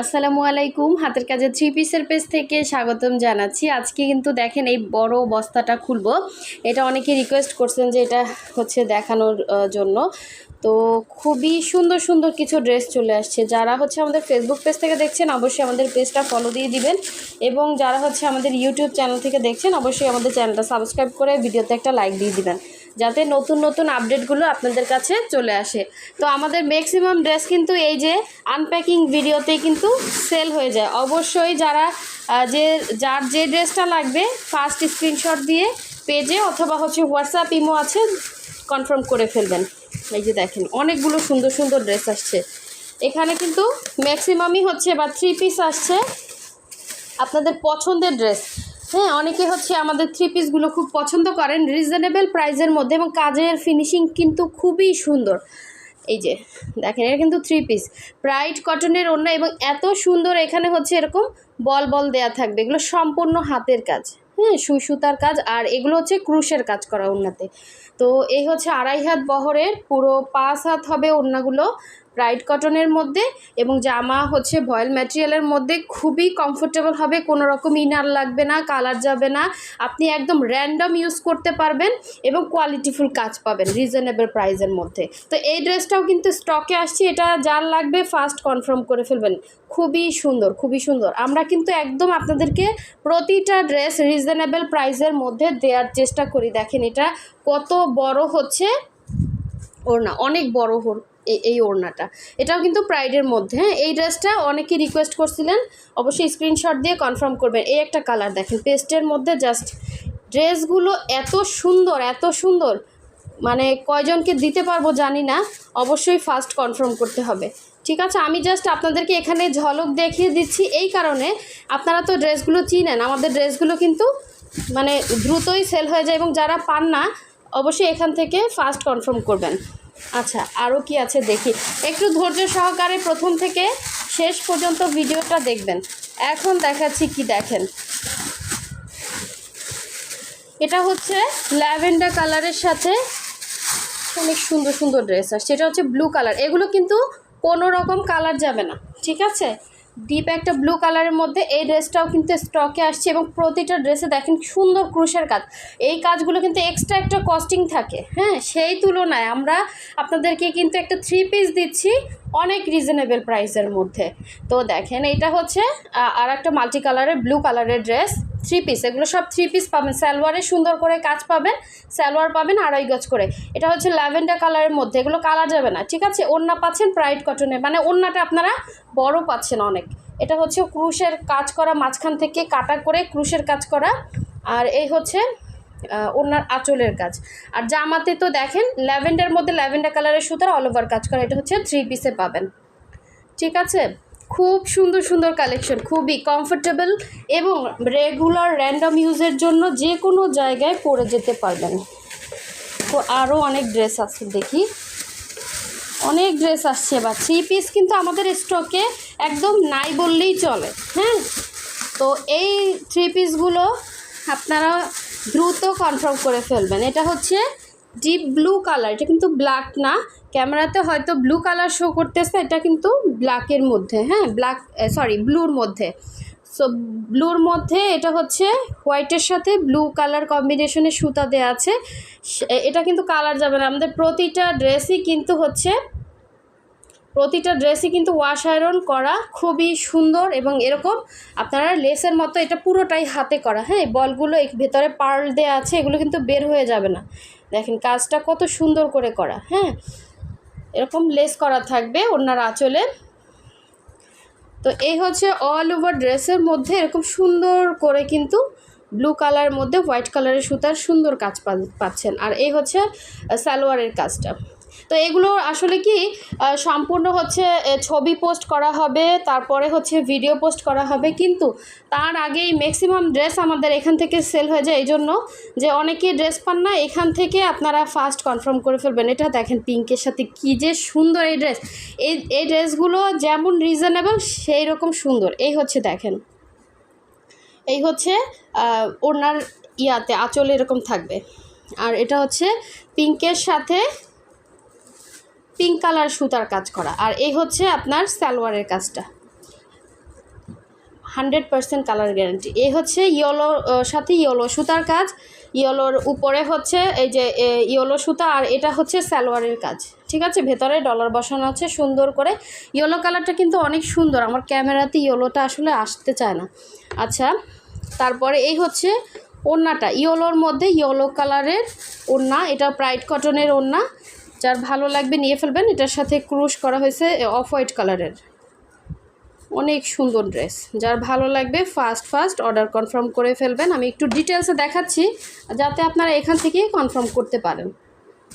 আসসালামু আলাইকুম। হাতের কাজের থ্রি পিসের পেজ থেকে স্বাগতম জানাচ্ছি। আজকে কিন্তু দেখেন এই বড় বস্তাটা খুলবো। এটা অনেকে রিকোয়েস্ট করছেন যে এটা হচ্ছে দেখানোর জন্য। তো খুবই সুন্দর সুন্দর কিছু ড্রেস চলে আসছে। যারা হচ্ছে আমাদের ফেসবুক পেজ থেকে দেখছেন অবশ্যই আমাদের পেজটা ফলো দিয়ে দিবেন, এবং যারা হচ্ছে আমাদের ইউটিউব চ্যানেল থেকে দেখছেন অবশ্যই আমাদের চ্যানেলটা সাবস্ক্রাইব করে ভিডিওতে একটা লাইক দিয়ে দিবেন, যাতে নতুন নতুন আপডেটগুলো আপনাদের কাছে চলে আসে। তো আমাদের ম্যাক্সিমাম ড্রেস কিন্তু এই যে আনপ্যাকিং ভিডিওতেই কিন্তু সেল হয়ে যায়। অবশ্যই যার যে ড্রেসটা লাগবে ফার্স্ট স্ক্রিনশট দিয়ে পেজে অথবা হচ্ছে হোয়াটসঅ্যাপ ইমো আছে কনফার্ম করে ফেলবেন। এই যে দেখেন অনেকগুলো সুন্দর সুন্দর ড্রেস আসছে এখানে, কিন্তু ম্যাক্সিমামই হচ্ছে বা থ্রি পিস আসছে আপনাদের পছন্দের ড্রেস। হ্যাঁ, অনেকে হচ্ছে আমাদের থ্রি পিসগুলো খুব পছন্দ করেন রিজনেবল প্রাইসের মধ্যে, এবং কাজের ফিনিশিং কিন্তু খুবই সুন্দর। এই যে দেখেন এটা কিন্তু থ্রি পিস ব্রাইট কটনের ওড়না, এবং এত সুন্দর এখানে হচ্ছে এরকম বল বল দেয়া থাকবে। এগুলো সম্পূর্ণ হাতের কাজ, হ্যাঁ, সুই সুতার কাজ, আর এগুলো হচ্ছে ক্রুশের কাজ করা ওড়নাতে। তো এই হচ্ছে 2.5 হাত বহরের, পুরো 5 হাত হবে ওড়নাগুলো ব্রাইট কটনের মধ্যে, এবং জামা হচ্ছে ভয়েল ম্যাটেরিয়ালের মধ্যে। খুবই কমফোর্টেবল হবে, কোনো রকম ইনার লাগবে না, কালার যাবে না, আপনি একদম র্যান্ডম ইউজ করতে পারবেন এবং কোয়ালিটিফুল কাজ পাবেন রিজনেবল প্রাইসের মধ্যে। তো এই ড্রেসটাও কিন্তু স্টকে আসছে, এটা যার লাগবে ফার্স্ট কনফার্ম করে ফেলবেন। খুবই সুন্দর, খুবই সুন্দর। আমরা কিন্তু একদম আপনাদেরকে প্রতিটা ড্রেস রিজনেবল প্রাইসের মধ্যে দেওয়ার চেষ্টা করি। দেখেন এটা কত বড় হচ্ছে ওড়না, অনেক বড় এই ওড়নাটা। এটাও কিন্তু প্রাইডের মধ্যে। হ্যাঁ, এই ড্রেসটা অনেকে রিকোয়েস্ট করছিলেন, অবশ্যই স্ক্রিনশট দিয়ে কনফার্ম করবেন। এই একটা কালার দেখেন পেস্টের মধ্যে, জাস্ট ড্রেসগুলো এত সুন্দর এত সুন্দর, মানে কয়জনকে দিতে পারবো জানি না, অবশ্যই ফার্স্ট কনফার্ম করতে হবে। ঠিক আছে, আমি জাস্ট আপনাদেরকে এখানে ঝলক দেখিয়ে দিচ্ছি এই কারণে, আপনারা তো ড্রেসগুলো চিনেন, আমাদের ড্রেসগুলো কিন্তু মানে দ্রুতই সেল হয়ে যায়, এবং যারা পান না অবশ্যই এখান থেকে ফার্স্ট কনফার্ম করবেন। আচ্ছা, আরও কি আছে দেখি, একটু ধৈর্য সহকারে প্রথম থেকে শেষ পর্যন্ত ভিডিওটা দেখবেন। এখন দেখাচ্ছি কি, দেখেন এটা হচ্ছে ল্যাভেন্ডার কালারের সাথে অনেক সুন্দর সুন্দর ড্রেস আসছে। এটা হচ্ছে ব্লু কালার, এগুলো কিন্তু কোনো রকম কালার যাবে না, ঠিক আছে। ডিপ একটা ব্লু কালারের মধ্যে এই ড্রেসটাও কিন্তু স্টকে আসছে, এবং প্রতিটা ড্রেসে দেখেন সুন্দর ক্রুশের কাজ। এই কাজগুলো কিন্তু এক্সট্রা একটা কস্টিং থাকে, হ্যাঁ, সেই তুলনায় আমরা আপনাদেরকে কিন্তু একটা থ্রি পিস দিচ্ছি অনেক রিজনেবল প্রাইসের মধ্যে। তো দেখেন এটা হচ্ছে আর একটা মাল্টি কালারের ব্লু কালারের ড্রেস থ্রি পিস। এগুলো সব থ্রি পিস পাবেন, সালোয়ারে সুন্দর করে কাজ পাবেন, সালোয়ার পাবেন 2.5 গজ করে। এটা হচ্ছে ল্যাভেন্ডার কালারের মধ্যে, এগুলো কালার যাবে না, ঠিক আছে। ওড়না পাচ্ছেন ব্রাইট কটনের, মানে ওড়নাটা আপনারা বড় পাচ্ছেন অনেক। এটা হচ্ছে ক্রুশের কাজ করা, মাঝখান থেকে কাটা করে ক্রুশের কাজ করা, আর এই হচ্ছে ওনার আঁচলের কাজ। আর জামাতে তো দেখেন ল্যাভেন্ডার মধ্যে ল্যাভেন্ডার কালারের সুতার অল ওভার কাজ করা। এটা হচ্ছে থ্রি পিসে পাবেন, ঠিক আছে। খুব সুন্দর সুন্দর কালেকশন, খুবই কমফোর্টেবল, এবং রেগুলার র্যান্ডম ইউজের জন্য যে কোনো জায়গায় পরে যেতে পারবেন। তো আরও অনেক ড্রেস আছে দেখি, অনেক ড্রেস আসছে, বা থ্রি পিস কিন্তু আমাদের স্টকে একদম নাই বললেই চলে। হ্যাঁ, তো এই থ্রি পিসগুলো আপনারা দ্রুত কনফার্ম করে ফেলবেন। এটা হচ্ছে ডিপ ব্লু কালার, এটা কিন্তু ব্ল্যাক না, ক্যামেরাতে হয়তো ব্লু কালার শো করতেছে, এটা কিন্তু ব্ল্যাকের মধ্যে, হ্যাঁ, ব্লুর মধ্যে। সো ব্লুর মধ্যে এটা হচ্ছে হোয়াইটের সাথে ব্লু কালার কম্বিনেশনের সুতা দেওয়া আছে। এটা কিন্তু কালার যাবে না। আমাদের প্রতিটা ড্রেসই কিন্তু ওয়াশ আয়রন করা, খুবই সুন্দর, এবং এরকম আপনারা লেসের মতো এটা পুরোটাই হাতে করা। হ্যাঁ, বলগুলো ভেতরে পার্ল দেওয়া আছে, এগুলো কিন্তু বের হয়ে যাবে না। দেখেন কাজটা কত সুন্দর করে করা। হ্যাঁ, এরকম লেস করা থাকবে ওনার আঁচলে। তো এই হচ্ছে অল ওভার ড্রেসের মধ্যে এরকম সুন্দর করে কিন্তু ব্লু কালারের মধ্যে হোয়াইট কালারের সুতার সুন্দর কাজ পাচ্ছেন। আর এই হচ্ছে সালোয়ারের কাজটা। তো এগুলো আসলে কি সম্পূর্ণ হচ্ছে ছবি পোস্ট করা হবে, তারপরে হচ্ছে ভিডিও পোস্ট করা হবে, কিন্তু তার আগেই ম্যাক্সিমাম ড্রেস আমাদের এখান থেকে সেল হয়ে যায়। এই জন্য যে অনেকেই ড্রেস পান না, এখান থেকে আপনারা ফার্স্ট কনফার্ম করে ফেলবেন। এটা দেখেন পিঙ্কের সাথে কী যে সুন্দর এই ড্রেস। এই ড্রেসগুলো যেমন রিজনেবল সেই রকম সুন্দর। এই হচ্ছে দেখেন, এই হচ্ছে ওনার ইয়াতে আঁচলে এরকম থাকবে, আর এটা হচ্ছে পিঙ্কের সাথে পিঙ্ক কালার সুতার কাজ করা, আর এই হচ্ছে আপনার সালোয়ারের কাজটা। 100% কালার গ্যারান্টি। এই হচ্ছে ইয়েলোর সাথে ইয়েলো সুতার কাজ, ইয়েলোর উপরে হচ্ছে এই যে ইয়েলো সুতা, আর এটা হচ্ছে সালোয়ারের কাজ, ঠিক আছে। ভেতরে ডলার বসানো আছে সুন্দর করে। ইয়েলো কালারটা কিন্তু অনেক সুন্দর, আমার ক্যামেরাতে ইয়েলোটা আসলে আসতে চায় না। আচ্ছা, তারপরে এই হচ্ছে ওড়নাটা, ইয়েলোর মধ্যে ইয়েলো কালারের ওড়না, এটা প্রাইড কটনের ওড়না। যার ভালো লাগবে নিয়ে ফেলবেন। এটার সাথে ক্রুশ করা হয়েছে অফ হোয়াইট কালারের, অনেক সুন্দর ড্রেস। যার ভালো লাগবে ফার্স্ট অর্ডার কনফার্ম করে ফেলবেন। আমি একটু ডিটেলসে দেখাচ্ছি যাতে আপনারা এখান থেকেই কনফার্ম করতে পারেন,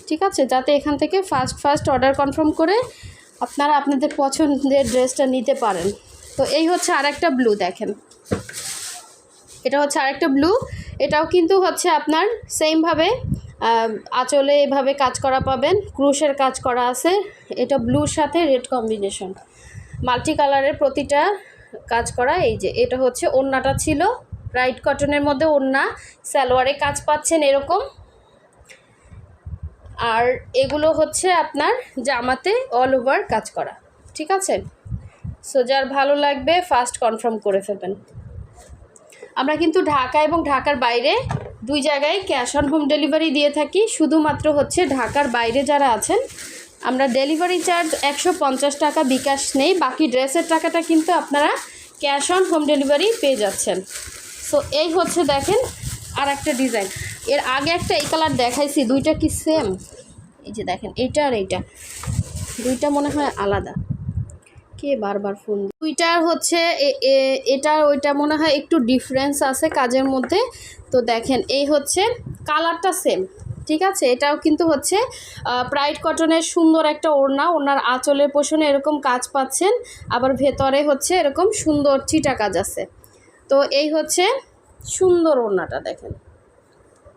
ঠিক আছে, যাতে এখান থেকে ফার্স্ট অর্ডার কনফার্ম করে আপনারা আপনাদের পছন্দের ড্রেসটা নিতে পারেন। তো এই হচ্ছে আরেকটা ব্লু, দেখেন এটা হচ্ছে আরেকটা ব্লু। এটাও কিন্তু হচ্ছে আপনার সেমভাবে আঁচলে এভাবে কাজ করা পাবেন, ক্রুশের কাজ করা আছে। এটা ব্লুর সাথে রেড কম্বিনেশন, মাল্টি কালারের প্রতিটা কাজ করা। এই যে এটা হচ্ছে ওড়নাটা ছিল ব্রাইট কটনের মধ্যে ওড়না, সালোয়ারে কাজ পাচ্ছেন এরকম। আর এগুলো হচ্ছে আপনার জামাতে অল ওভার কাজ করা, ঠিক আছে। সো যার ভালো লাগবে ফার্স্ট কনফার্ম করে ফেলবেন। আমরা কিন্তু ঢাকা এবং ঢাকার বাইরে দুই জায়গায় ক্যাশ অন হোম ডেলিভারি দিয়ে থাকি। শুধুমাত্র হচ্ছে ঢাকার বাইরে যারা আছেন আমরা ডেলিভারি চার্জ 150 টাকা বিকাশ নেই, বাকি ড্রেসের টাকাটা কিন্তু আপনারা ক্যাশ অন হোম ডেলিভারি পেয়ে যাচ্ছেন। সো এই হচ্ছে দেখেন আর একটা ডিজাইন, এর আগে একটা এই কালার দেখাইছি, দুইটা কি সেম? এই যে দেখেন এইটা আর এইটা, দুইটা মনে হয় আলাদা, কে বারবার ফোন, দুইটার হচ্ছে এটা ওইটা মনে হয় একটু ডিফারেন্স আছে কাজের মধ্যে। তো দেখেন এই হচ্ছে কালারটা সেম, ঠিক আছে। এটাও কিন্তু হচ্ছে প্রাইড কটনের সুন্দর একটা ওড়না, ওড়নার আঁচলের পোষণে এরকম কাজ পাচ্ছেন, আবার ভেতরে হচ্ছে এরকম সুন্দর চিটা কাজ আছে। তো এই হচ্ছে সুন্দর ওড়নাটা দেখেন।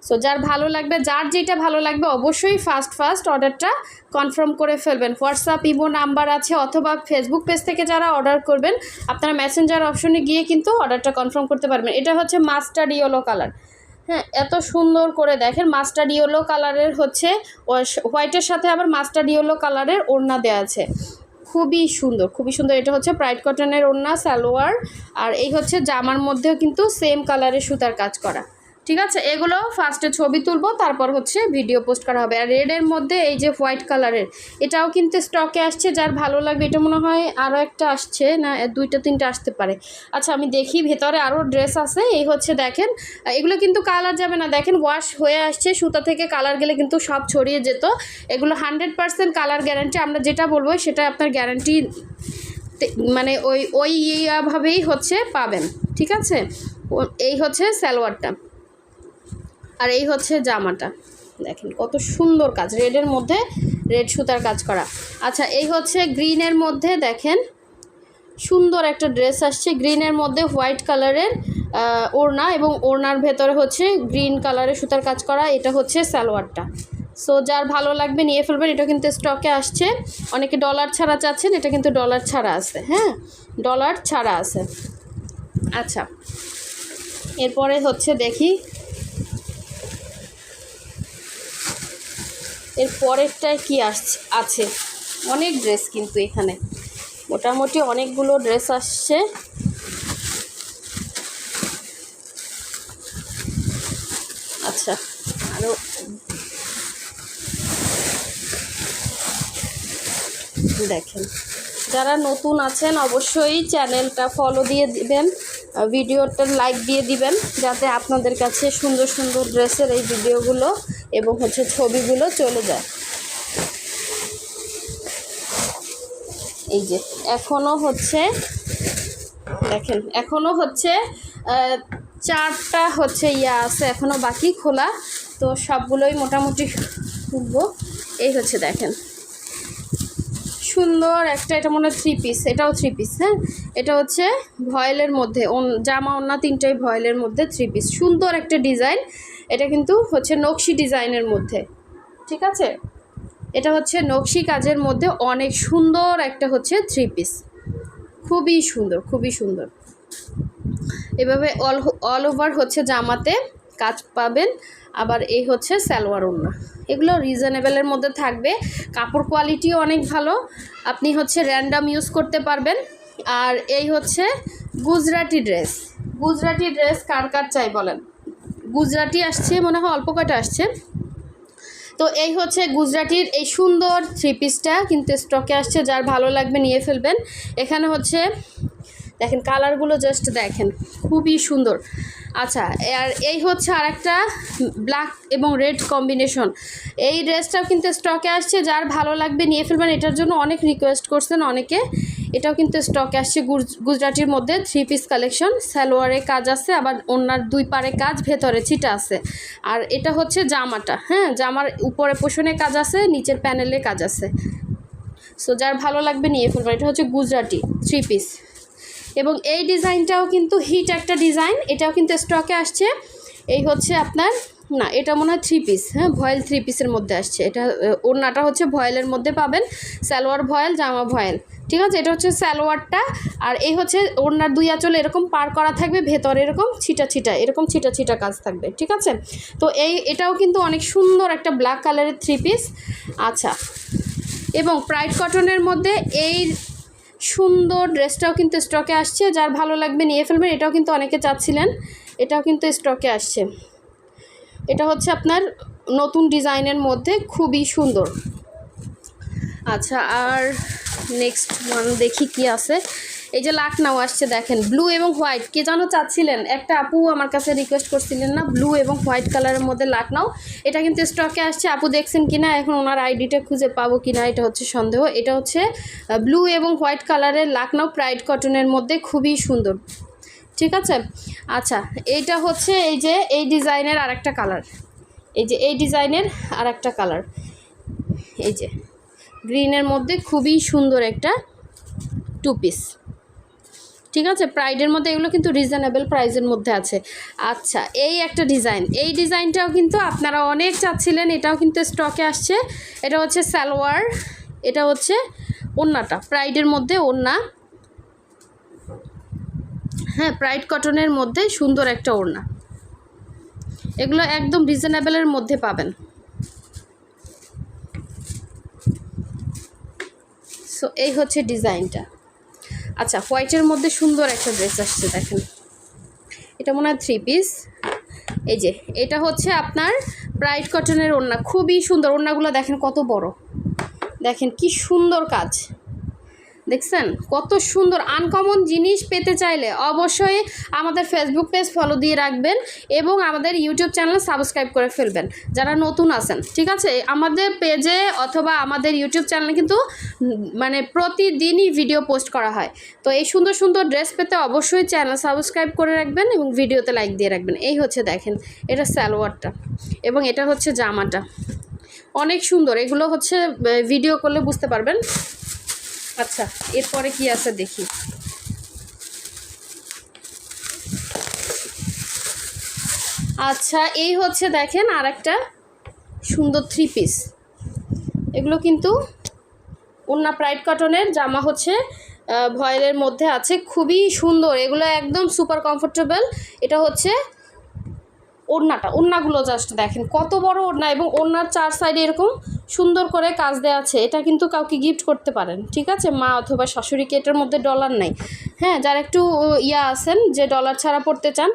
সো যার ভালো লাগবে, যার যেটা ভালো লাগবে অবশ্যই ফার্স্ট অর্ডারটা কনফার্ম করে ফেলবেন। হোয়াটসঅ্যাপ ইমো নাম্বার আছে, অথবা ফেসবুক পেজ থেকে যারা অর্ডার করবেন আপনারা মেসেঞ্জার অপশনে গিয়ে কিন্তু অর্ডারটা কনফার্ম করতে পারবেন। এটা হচ্ছে মাস্টার্ড ইয়েলো কালার, হ্যাঁ এত সুন্দর করে দেখেন মাস্টার্ড ইয়েলো কালারের হচ্ছে হোয়াইটের সাথে আবার মাস্টার্ড ইয়েলো কালারের ওড়না দেওয়া আছে, খুবই সুন্দর খুবই সুন্দর। এটা হচ্ছে প্রাইড কটনের ওড়না সালোয়ার, আর এই হচ্ছে জামার মধ্যেও কিন্তু সেম কালারের সুতার কাজ করা, ঠিক আছে। এগুলো ফার্স্টে ছবি তুলবো, তারপর হচ্ছে ভিডিও পোস্ট করা হবে। আর রেডের মধ্যে এই যে হোয়াইট কালারের, এটাও কিন্তু স্টকে আসছে, যার ভালো লাগবে। এটা মনে হয় আরও একটা আসছে, না দুইটা তিনটা আসতে পারে। আচ্ছা আমি দেখি, ভেতরে আরও ড্রেস আছে। এই হচ্ছে দেখেন, এগুলো কিন্তু কালার যাবে না, দেখেন ওয়াশ হয়ে আসছে, সুতা থেকে কালার গেলে কিন্তু সব ছড়িয়ে যেত। এগুলো 100% কালার গ্যারান্টি, আমরা যেটা বলবো সেটা আপনার গ্যারান্টি, মানে ওইভাবেই হচ্ছে পাবেন, ঠিক আছে। এই হচ্ছে সালোয়ারটা, আর এই হচ্ছে জামাটা, দেখেন কত সুন্দর কাজ, রেডের মধ্যে রেড সুতার কাজ করা। আচ্ছা এই হচ্ছে গ্রিনের মধ্যে, দেখেন সুন্দর একটা ড্রেস আসছে, গ্রিনের মধ্যে হোয়াইট কালারের ওড়না, এবং ওড়নার ভেতরে হচ্ছে গ্রিন কালারের সুতার কাজ করা। এটা হচ্ছে সালোয়ারটা। সো যার ভালো লাগবে নিয়ে ফেলবেন। এটা কিন্তু স্টকে আসছে, অনেকে ডলার ছাড়া চাচ্ছেন, এটা কিন্তু ডলার ছাড়া আছে, হ্যাঁ ডলার ছাড়া আছে। আচ্ছা এরপরে হচ্ছে দেখি এর পরেরটায় কি আছে, অনেক ড্রেস কিন্তু এখানে মোটামুটি অনেকগুলো ড্রেস আসছে। আচ্ছা আরও দেখেন, যারা নতুন আছেন অবশ্যই চ্যানেলটা ফলো দিয়ে দিবেন, ভিডিওটা লাইক দিয়ে দিবেন, যাতে আপনাদের কাছে সুন্দর সুন্দর ড্রেসের এই ভিডিওগুলো এবং হচ্ছে ছবিগুলো চলে যায়। এই যে এখনও হচ্ছে দেখেন, এখনও হচ্ছে 4টা হচ্ছে আছে এখনও বাকি খোলা, তো সবগুলোই মোটামুটি খুলবো। এই হচ্ছে দেখেন সুন্দর একটা, এটা মনে হয় 3 পিস, এটাও 3 পিস, হ্যাঁ এটা হচ্ছে ভয়েলের মধ্যে, জামা ওড়না তিনটাই ভয়েলের মধ্যে 3 পিস, সুন্দর একটা ডিজাইন। এটা কিন্তু হচ্ছে নকশি ডিজাইনের মধ্যে, ঠিক আছে। এটা হচ্ছে নকশি কাজের মধ্যে অনেক সুন্দর একটা হচ্ছে 3 পিস, খুবই সুন্দর খুবই সুন্দর। এভাবে অল ওভার হচ্ছে জামাতে কাজ পাবেন। আবার এই হচ্ছে সালোয়ার ওড়না, এগুলো রিজনেবলের মধ্যে থাকবে, কাপড় কোয়ালিটিও অনেক ভালো, আপনি হচ্ছে র্যান্ডাম ইউজ করতে পারবেন। আর এই হচ্ছে গুজরাটি ড্রেস, গুজরাটি ড্রেস কার কার চাই বলেন? গুজরাটি আসছে মনে হয় অল্প কয়টা আসছে। তো এই হচ্ছে গুজরাটির এই সুন্দর থ্রি পিসটা কিন্তু স্টকে আসছে, যার ভালো লাগবে নিয়ে ফেলবেন। এখানে হচ্ছে দেখেন কালারগুলো জাস্ট দেখেন, খুবই সুন্দর। আচ্ছা, আর এই হচ্ছে আরেকটা ব্ল্যাক এবং রেড কম্বিনেশন, এই ড্রেসটাও কিন্তু স্টকে আসছে, যার ভালো লাগবে নিয়ে ফেলবেন। এটার জন্য অনেক রিকোয়েস্ট করছেন অনেকে, এটাও কিন্তু স্টকে আসছে। গুজরাটির মধ্যে থ্রি পিস কালেকশন, সালোয়ারে কাজ আছে, আবার ওনার দুই পারে কাজ, ভেতরে ছিটা আছে। আর এটা হচ্ছে জামাটা, হ্যাঁ জামার উপরে পোষণে কাজ আছে, নিচের প্যানেলে কাজ আছে। সো যার ভালো লাগবে নিয়ে ফেলবেন। এটা হচ্ছে গুজরাটি থ্রি পিস, এবং এই ডিজাইনটাও কিন্তু হিট একটা ডিজাইন, এটাও কিন্তু স্টকে আসছে। এই হচ্ছে আপনার, না এটা মনে হয় থ্রি পিস, হ্যাঁ ভয়েল থ্রি পিসের মধ্যে আসছে। এটা ওড়নাটা হচ্ছে ভয়েলের মধ্যে পাবেন, সালোয়ার ভয়েল, জামা ভয়েল, ঠিক আছে। এটা হচ্ছে সালোয়ারটা, আর এই হচ্ছে ওড়নার দুই আঁচলে এরকম পার করা থাকবে, ভেতরে এরকম ছিটা ছিটা, এরকম ছিটা ছিটা কাজ থাকবে, ঠিক আছে। তো এটাও কিন্তু অনেক সুন্দর একটা ব্ল্যাক কালারের থ্রি পিস। আচ্ছা, এবং প্রাইড কটনের মধ্যে এই সুন্দর ড্রেসটাও কিন্তু স্টকে আসছে, যার ভালো লাগবে নিয়ে ফেলবেন। এটাও কিন্তু অনেকে চাচ্ছিলেন, এটাও কিন্তু স্টকে আসছে। এটা হচ্ছে আপনার নতুন ডিজাইনের মধ্যে, খুবই সুন্দর। আচ্ছা, আর নেক্সট ওয়ান দেখি কি আছে। এই যে লাকনাও আসছে দেখেন, ব্লু এবং হোয়াইট, কে যেন চাচ্ছিলেন, একটা আপু আমার কাছে রিকোয়েস্ট করছিলেন না, ব্লু এবং হোয়াইট কালারের মধ্যে লাকনাও। এটা কিন্তু স্টকে আসছে, আপু দেখছেন কিনা, এখন ওনার আইডিটা খুঁজে পাবো কিনা এটা হচ্ছে সন্দেহ। এটা হচ্ছে ব্লু এবং হোয়াইট কালারের লাকনাও, প্রাইড কটনের মধ্যে, খুবই সুন্দর, ঠিক আছে। আচ্ছা, এইটা হচ্ছে এই যে এই ডিজাইনের আর একটা কালার, এই যে এই ডিজাইনের আর একটা কালার, এই যে গ্রিনের মধ্যে, খুবই সুন্দর একটা টু পিস, ঠিক আছে। প্রাইডের মধ্যে, এগুলো কিন্তু রিজনেবল প্রাইসের মধ্যে আছে। আচ্ছা, এই একটা ডিজাইন, এই ডিজাইনটাও কিন্তু আপনারা অনেক চাচ্ছিলেন, এটাও কিন্তু স্টকে আসছে। এটা হচ্ছে সালোয়ার, এটা হচ্ছে ওড়নাটা, প্রাইডের মধ্যে ওড়না, হ্যাঁ প্রাইড কটনের মধ্যে সুন্দর একটা ওড়না, এগুলো একদম রিজনেবলের মধ্যে পাবেন। সো এই হচ্ছে ডিজাইনটা। আচ্ছা, হোয়াইটের মধ্যে সুন্দর একটা ড্রেস আসছে দেখেন, এটা মনে হয় থ্রি পিস। এই যে এটা হচ্ছে আপনার প্রাইড কটনের ওড়না, খুবই সুন্দর। ওড়নাগুলো দেখেন কত বড়, দেখেন কি সুন্দর কাজ, দেখছেন কত সুন্দর। আনকমন জিনিস পেতে চাইলে অবশ্যই আমাদের ফেসবুক পেজ ফলো দিয়ে রাখবেন, এবং আমাদের ইউটিউব চ্যানেল সাবস্ক্রাইব করে ফেলবেন যারা নতুন আছেন, ঠিক আছে। আমাদের পেজে অথবা আমাদের ইউটিউব চ্যানেলে কিন্তু মানে প্রতিদিনই ভিডিও পোস্ট করা হয়। তো এই সুন্দর সুন্দর ড্রেস পেতে অবশ্যই চ্যানেল সাবস্ক্রাইব করে রাখবেন এবং ভিডিওতে লাইক দিয়ে রাখবেন। এই হচ্ছে দেখেন, এটা সালোয়ারটা, এবং এটা হচ্ছে জামাটা, অনেক সুন্দর। এগুলো হচ্ছে ভিডিও করলে বুঝতে পারবেন। আচ্ছা, এরপরে কি আছে দেখি। আচ্ছা, এই হচ্ছে দেখেন আর একটা সুন্দর থ্রি পিস, এগুলো কিন্তু ওড়না প্রাইড কটনের, জামা হচ্ছে ভয়েলের মধ্যে আছে, খুবই সুন্দর। এগুলো একদম সুপার কমফোর্টেবল। এটা হচ্ছে ওড়নাটা, ওড়নাগুলো জাস্ট দেখেন কত বড় ওড়না, এবং ওড়নার চার সাইডে এরকম সুন্দর করে কাজ দেওয়া আছে। এটা কিন্তু কাউকে গিফট করতে পারেন, ঠিক আছে, মা অথবা শাশুড়িকে। এটার মধ্যে ডলার নাই, হ্যাঁ যারা একটু আছেন যে ডলার ছাড়া পড়তে চান,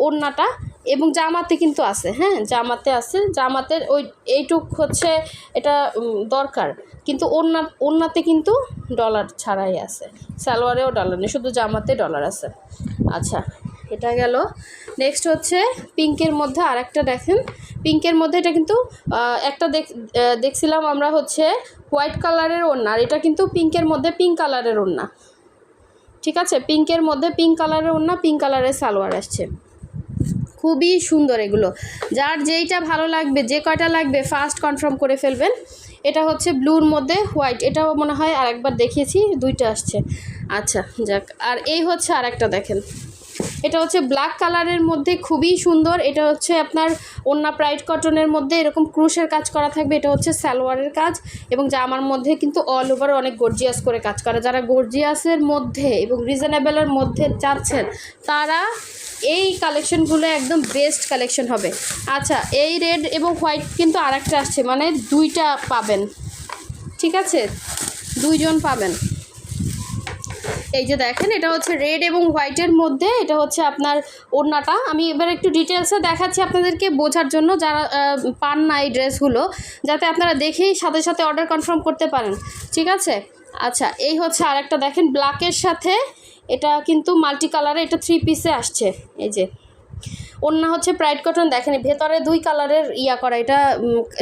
ওড়নাটা এবং জামাতে কিন্তু আছে, হ্যাঁ জামাতে আছে, জামাতের ওই এইটুক হচ্ছে এটা দরকার, কিন্তু ওড়নাতে কিন্তু ডলার ছাড়াই আছে, সালোয়ারেও ডলার নেই, শুধু জামাতে ডলার আছে। আচ্ছা, এটা গেল। নেক্সট হচ্ছে পিঙ্কের মধ্যে আর একটা দেখেন, পিঙ্কের মধ্যে এটা কিন্তু একটা দেখছিলাম আমরা হচ্ছে হোয়াইট কালারের ওড়না, আর এটা কিন্তু পিঙ্কের মধ্যে পিঙ্ক কালারের ওড়না, ঠিক আছে। পিঙ্কের মধ্যে পিঙ্ক কালারের ওড়না, পিঙ্ক কালারের সালোয়ার আসছে, খুবই সুন্দর। এগুলো যার যেইটা ভালো লাগবে, যে কয়টা লাগবে ফার্স্ট কনফার্ম করে ফেলবেন। এটা হচ্ছে ব্লুর মধ্যে হোয়াইট, এটাও মনে হয় আর একবার দেখিয়েছি, দুইটা আসছে। আচ্ছা যাক, আর এই হচ্ছে আর একটা দেখেন, এটা হচ্ছে ব্ল্যাক কালারের মধ্যে, খুবই সুন্দর। এটা হচ্ছে আপনার ওড়না প্রাইড কটনের মধ্যে এরকম ক্রুশের কাজ করা থাকবে, এটা হচ্ছে সালোয়ারের কাজ, এবং জামার মধ্যে কিন্তু অল ওভার অনেক গর্জিয়াস করে কাজ করা। যারা গর্জিয়াসের মধ্যে এবং রিজনেবলের মধ্যে চাচ্ছেন, তারা এই কালেকশনগুলো একদম বেস্ট কালেকশন হবে। আচ্ছা, এই রেড এবং হোয়াইট কিন্তু আর একটা আসছে, মানে দুইটা পাবেন, ঠিক আছে, দুইজন পাবেন। এই যে দেখেন এটা হচ্ছে রেড এবং হোয়াইটের মধ্যে, এটা হচ্ছে আপনার ওড়নাটা। আমি এবার একটু ডিটেলসে দেখাচ্ছি আপনাদেরকে বোঝার জন্য, যারা পান না এই ড্রেসগুলো, যাতে আপনারা দেখেই সাথে সাথে অর্ডার কনফার্ম করতে পারেন, ঠিক আছে। আচ্ছা, এই হচ্ছে আরেকটা দেখেন ব্ল্যাকের সাথে, এটা কিন্তু মাল্টি কালারে, এটা 3 পিসে আসছে। এই যে ওড়না হচ্ছে প্রাইড কটন, দেখেন ভেতরে 2 কালারের করা, এটা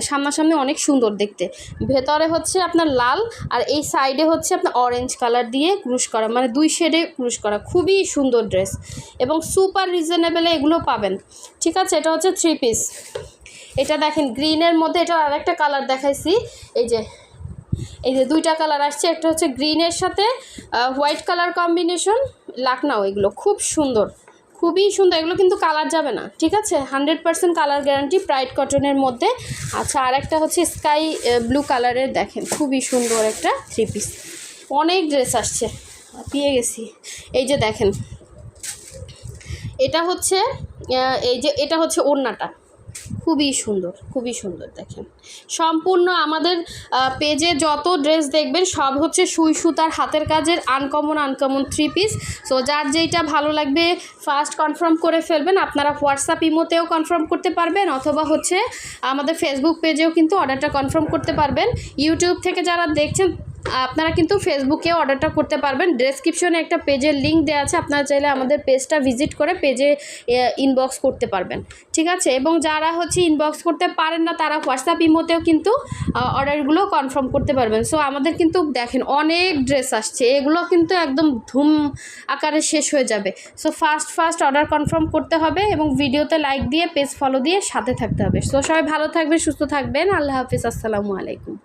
সামনাসামনি অনেক সুন্দর দেখতে। ভেতরে হচ্ছে আপনার লাল আর এই সাইডে হচ্ছে আপনার অরেঞ্জ কালার দিয়ে ক্রুশ করা, মানে 2 শেডে ক্রুশ করা, খুবই সুন্দর ড্রেস এবং সুপার রিজনেবলে এগুলো পাবেন, ঠিক আছে। এটা হচ্ছে 3 পিস। এটা দেখেন গ্রিনের মধ্যে, এটা আরেকটা কালার দেখাইছি, এই যে 2টা কালার আসছে, একটা হচ্ছে গ্রিনের সাথে হোয়াইট কালার কম্বিনেশন, লাকনাও, এগুলো খুব সুন্দর, খুবই সুন্দর, এগুলো কিন্তু কালার যাবে না, ঠিক আছে, 100% কালার গ্যারান্টি, প্রাইড কটনের মধ্যে। আচ্ছা, আর একটা হচ্ছে স্কাই ব্লু কালারের, দেখেন খুবই সুন্দর একটা 3 পিস। অনেক ড্রেস আসছে, পেয়ে গেছি। এই যে দেখেন এটা হচ্ছে এটা হচ্ছে ওড়নাটা, খুবই সুন্দর, খুবই সুন্দর। দেখেন সম্পূর্ণ আমাদের পেজে যত ড্রেস দেখবেন সব হচ্ছে সুই সুতার হাতের কাজের আনকমন 3 পিস। সো যার যেইটা ভালো লাগবে ফার্স্ট কনফার্ম করে ফেলবেন। আপনারা হোয়াটসঅ্যাপ ইমোতেও কনফার্ম করতে পারবেন, অথবা হচ্ছে আমাদের ফেসবুক পেজেও কিন্তু অর্ডারটা কনফার্ম করতে পারবেন। ইউটিউব থেকে যারা দেখছেন আপনারা কিন্তু ফেসবুকে অর্ডারটা করতে পারবেন। ডেসক্রিপশনে একটা পেজের লিঙ্ক দেওয়া আছে, আপনারা চাইলে আমাদের পেজটা ভিজিট করে পেজে ইনবক্স করতে পারবেন, ঠিক আছে। এবং যারা হচ্ছে ইনবক্স করতে পারেন না তারা হোয়াটসঅ্যাপ ইমোতেও কিন্তু অর্ডারগুলো কনফার্ম করতে পারবেন। সো আমাদের কিন্তু দেখেন অনেক ড্রেস আসছে, এগুলো কিন্তু একদম ধুম আকারে শেষ হয়ে যাবে। সো ফার্স্ট অর্ডার কনফার্ম করতে হবে এবং ভিডিওতে লাইক দিয়ে পেজ ফলো দিয়ে সাথে থাকতে হবে। সো সবাই ভালো থাকবেন, সুস্থ থাকবেন, আল্লাহ হাফিজ, আসসালামু আলাইকুম।